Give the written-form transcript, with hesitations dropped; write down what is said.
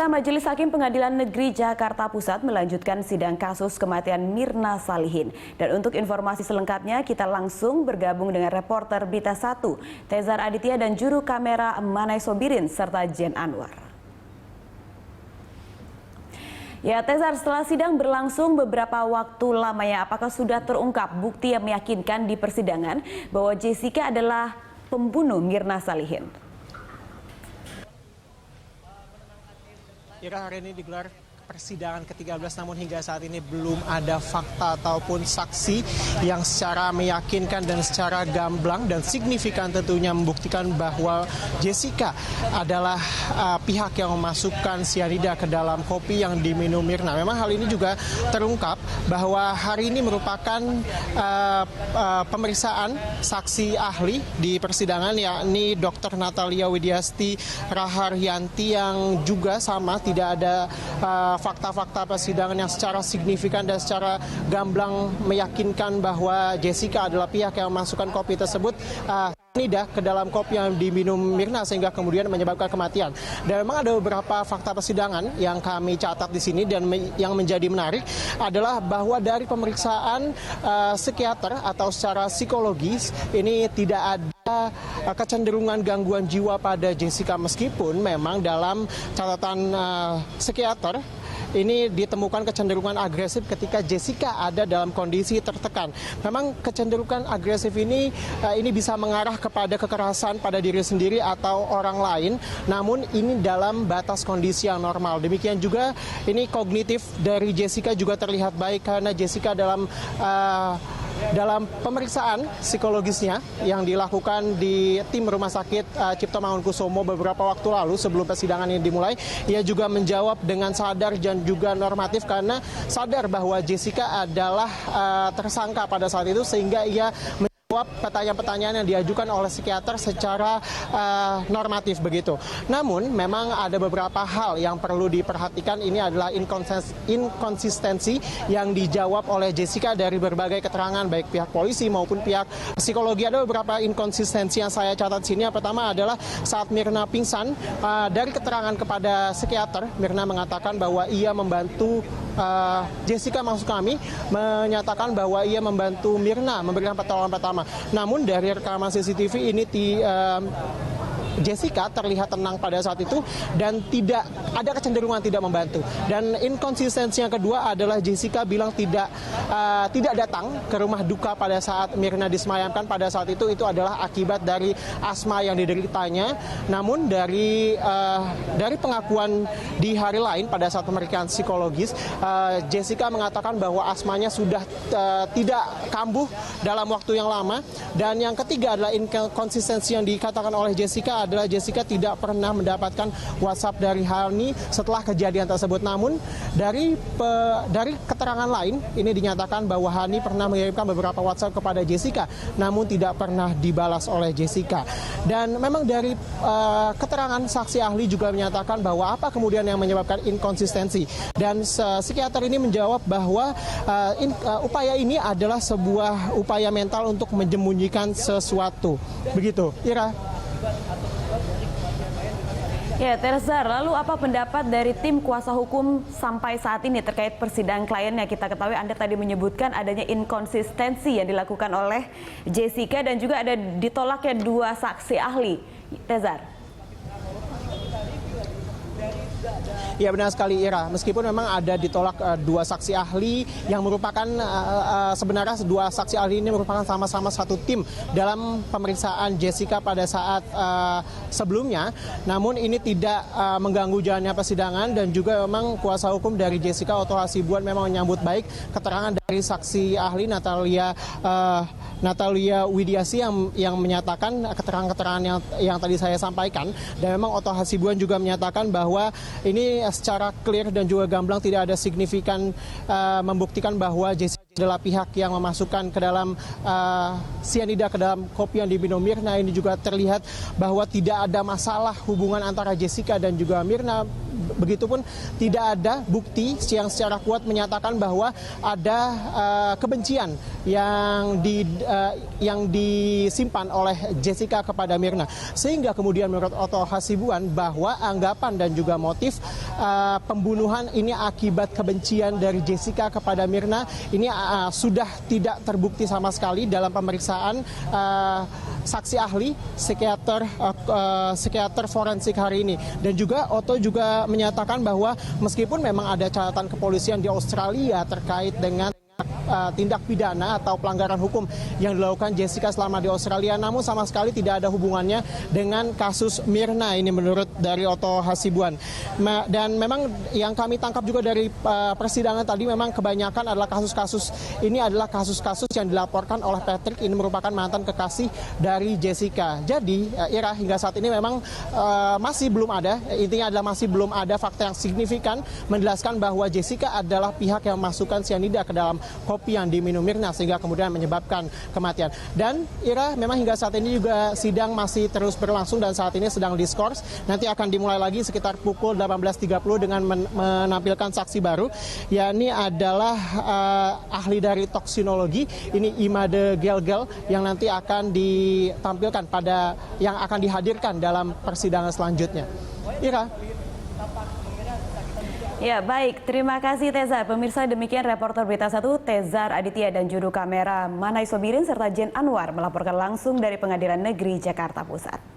Pemirsa, Majelis Hakim Pengadilan Negeri Jakarta Pusat melanjutkan sidang kasus kematian Mirna Salihin. Dan untuk informasi selengkapnya, kita langsung bergabung dengan reporter Berita 1, Tezar Aditya dan juru kamera Manay Sobirin serta Jen Anwar. Ya, Tezar, setelah sidang berlangsung beberapa waktu lamanya, apakah sudah terungkap bukti yang meyakinkan di persidangan bahwa Jessica adalah pembunuh Mirna Salihin? Hari ini digelar persidangan ke-13, namun hingga saat ini belum ada fakta ataupun saksi yang secara meyakinkan dan secara gamblang dan signifikan tentunya membuktikan bahwa Jessica adalah pihak yang memasukkan sianida ke dalam kopi yang diminum Mirna. Memang hal ini juga terungkap bahwa hari ini merupakan pemeriksaan saksi ahli di persidangan, yakni Dr. Natalia Widiasti Raharyanti, yang juga sama tidak ada fakta-fakta persidangan yang secara signifikan dan secara gamblang meyakinkan bahwa Jessica adalah pihak yang memasukkan kopi tersebut sianida ke dalam kopi yang diminum Mirna sehingga kemudian menyebabkan kematian. Dan memang ada beberapa fakta persidangan yang kami catat di sini dan yang menjadi menarik adalah bahwa dari pemeriksaan psikiater atau secara psikologis ini tidak ada kecenderungan gangguan jiwa pada Jessica, meskipun memang dalam catatan psikiater ini ditemukan kecenderungan agresif ketika Jessica ada dalam kondisi tertekan. Memang kecenderungan agresif ini bisa mengarah kepada kekerasan pada diri sendiri atau orang lain, namun ini dalam batas kondisi yang normal. Demikian juga ini kognitif dari Jessica juga terlihat baik karena Jessica dalam pemeriksaan psikologisnya yang dilakukan di tim Rumah Sakit Cipto Mangunkusumo beberapa waktu lalu sebelum persidangan ini dimulai, ia juga menjawab dengan sadar dan juga normatif karena sadar bahwa Jessica adalah tersangka pada saat itu, sehingga ia menjawab pertanyaan-pertanyaan yang diajukan oleh psikiater secara normatif begitu. Namun memang ada beberapa hal yang perlu diperhatikan. Ini adalah inkonsistensi yang dijawab oleh Jessica dari berbagai keterangan baik pihak polisi maupun pihak psikologi. Ada beberapa inkonsistensi yang saya catat sini. Yang pertama adalah saat Mirna pingsan, dari keterangan kepada psikiater, Mirna mengatakan bahwa ia membantu Jessica, maksud kami menyatakan bahwa ia membantu Mirna memberikan pertolongan pertama. Namun dari rekaman CCTV ini Jessica terlihat tenang pada saat itu dan tidak ada kecenderungan tidak membantu. Dan inkonsistensi yang kedua adalah Jessica bilang tidak datang ke rumah duka pada saat Mirna disemayamkan. Pada saat itu adalah akibat dari asma yang dideritanya. Namun dari pengakuan di hari lain pada saat pemeriksaan psikologis, Jessica mengatakan bahwa asmanya sudah tidak kambuh dalam waktu yang lama. Dan yang ketiga adalah inkonsistensi yang dikatakan oleh Jessica adalah Jessica tidak pernah mendapatkan WhatsApp dari Hani setelah kejadian tersebut. Namun dari keterangan lain ini dinyatakan bahwa Hani pernah mengirimkan beberapa WhatsApp kepada Jessica, namun tidak pernah dibalas oleh Jessica. Dan memang dari keterangan saksi ahli juga menyatakan bahwa apa kemudian yang menyebabkan inkonsistensi. Dan psikiater ini menjawab bahwa upaya ini adalah sebuah upaya mental untuk menyembunyikan sesuatu. Begitu, Ira. Ya, Tezar, lalu apa pendapat dari tim kuasa hukum sampai saat ini terkait persidangan kliennya? Kita ketahui Anda tadi menyebutkan adanya inkonsistensi yang dilakukan oleh Jessica dan juga ada ditolaknya dua saksi ahli. Tezar. Ya, benar sekali, Ira. Meskipun memang ada ditolak dua saksi ahli yang merupakan sebenarnya dua saksi ahli ini merupakan sama-sama satu tim dalam pemeriksaan Jessica pada saat sebelumnya. Namun ini tidak mengganggu jalannya persidangan dan juga memang kuasa hukum dari Jessica Oto Hasibuan memang menyambut baik keterangan dari saksi ahli Natalia Widiasti yang menyatakan keterangan-keterangan yang tadi saya sampaikan. Dan memang Oto Hasibuan juga menyatakan bahwa ini secara clear dan juga gamblang tidak ada signifikan membuktikan bahwa Jessica adalah pihak yang memasukkan ke dalam sianida ke dalam kopi yang diminum Mirna. Ini juga terlihat bahwa tidak ada masalah hubungan antara Jessica dan juga Mirna. begitupun tidak ada bukti yang secara kuat menyatakan bahwa ada kebencian yang disimpan oleh Jessica kepada Mirna. Sehingga kemudian menurut Oto Hasibuan bahwa anggapan dan juga motif pembunuhan ini akibat kebencian dari Jessica kepada Mirna ini sudah tidak terbukti sama sekali dalam pemeriksaan saksi ahli psikiater forensik hari ini. Dan juga Oto juga menyatakan bahwa meskipun memang ada catatan kepolisian di Australia terkait dengan tindak pidana atau pelanggaran hukum yang dilakukan Jessica selama di Australia, namun sama sekali tidak ada hubungannya dengan kasus Mirna ini menurut dari Oto Hasibuan. Dan memang yang kami tangkap juga dari persidangan tadi memang kebanyakan adalah kasus-kasus yang dilaporkan oleh Patrick, ini merupakan mantan kekasih dari Jessica. Jadi Ira, hingga saat ini memang masih belum ada, intinya adalah masih belum ada fakta yang signifikan menjelaskan bahwa Jessica adalah pihak yang memasukkan cyanida ke dalam kopi yang diminum Mirna sehingga kemudian menyebabkan kematian. Dan Ira, memang hingga saat ini juga sidang masih terus berlangsung dan saat ini sedang diskors. Nanti akan dimulai lagi sekitar pukul 18.30 dengan menampilkan saksi baru, yakni adalah ahli dari toksinologi, ini Imade Gelgel, yang nanti akan ditampilkan yang akan dihadirkan dalam persidangan selanjutnya. Ira. Ya, baik. Terima kasih Tezar. Pemirsa, demikian reporter Berita 1 Tezar Aditya dan juru kamera Manai Sobirin serta Jen Anwar melaporkan langsung dari Pengadilan Negeri Jakarta Pusat.